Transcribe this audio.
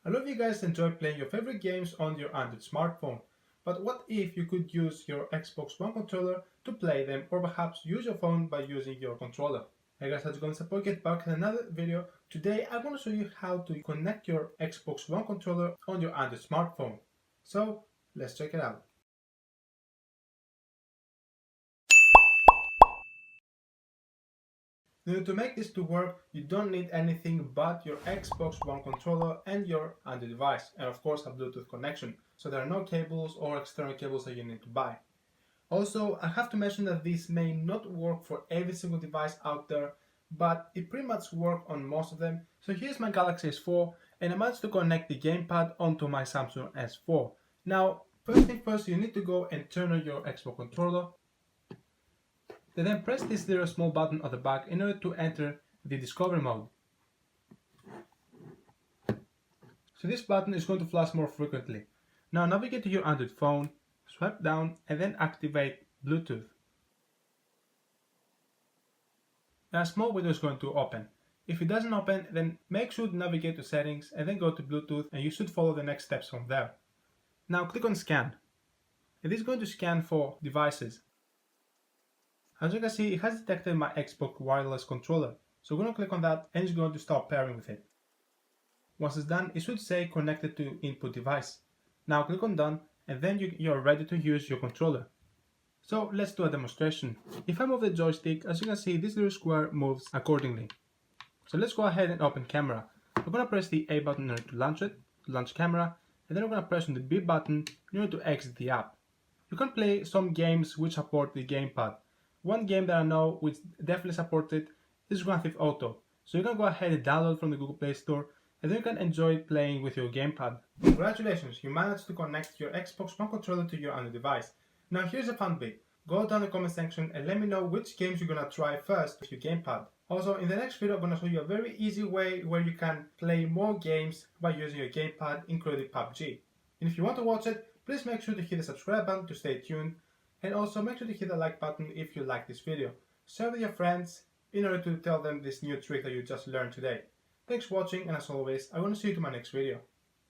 A lot of you guys enjoy playing your favorite games on your Android smartphone, but what if you could use your Xbox One controller to play them, or perhaps use your phone by using your controller? Hey guys, how's it going? It's Get back in another video. Today I want to show you how to connect your Xbox One controller on your Android smartphone. So let's check it out. Now, to make this to work, you don't need anything but your Xbox One controller and your Android device, and of course a Bluetooth connection, so there are no cables or external cables that you need to buy. Also, I have to mention that this may not work for every single device out there, but it pretty much works on most of them. So here's my Galaxy S4, and I managed to connect the gamepad onto my Samsung S4. Now, first thing first, you need to go and turn on your Xbox controller. Then press this little small button at the back in order to enter the discovery mode. So this button is going to flash more frequently. Now navigate to your Android phone, swipe down and then activate Bluetooth. Now a small window is going to open. If it doesn't open, then make sure to navigate to settings and then go to Bluetooth, and you should follow the next steps from there. Now click on scan. It is going to scan for devices. As you can see, it has detected my Xbox wireless controller, so we're going to click on that and it's going to start pairing with it. Once it's done, it should say connected to input device. Now click on done and then you're ready to use your controller. So let's do a demonstration. If I move the joystick, as you can see, this little square moves accordingly. So let's go ahead and open camera. We're going to press the A button in order to launch it, to launch camera, and then we're going to press on the B button in order to exit the app. You can play some games which support the gamepad. One game that I know which definitely supports it is Grand Theft Auto. So you can go ahead and download from the Google Play Store and then you can enjoy playing with your gamepad. Congratulations, you managed to connect your Xbox One controller to your Android device. Now here's a fun bit. Go down in the comment section and let me know which games you're gonna try first with your gamepad. Also, in the next video I'm gonna show you a very easy way where you can play more games by using your gamepad, including PUBG. And if you want to watch it, please make sure to hit the subscribe button to stay tuned. And also make sure to hit the like button if you like this video. Share with your friends in order to tell them this new trick that you just learned today. Thanks for watching, and as always, I want to see you to my next video.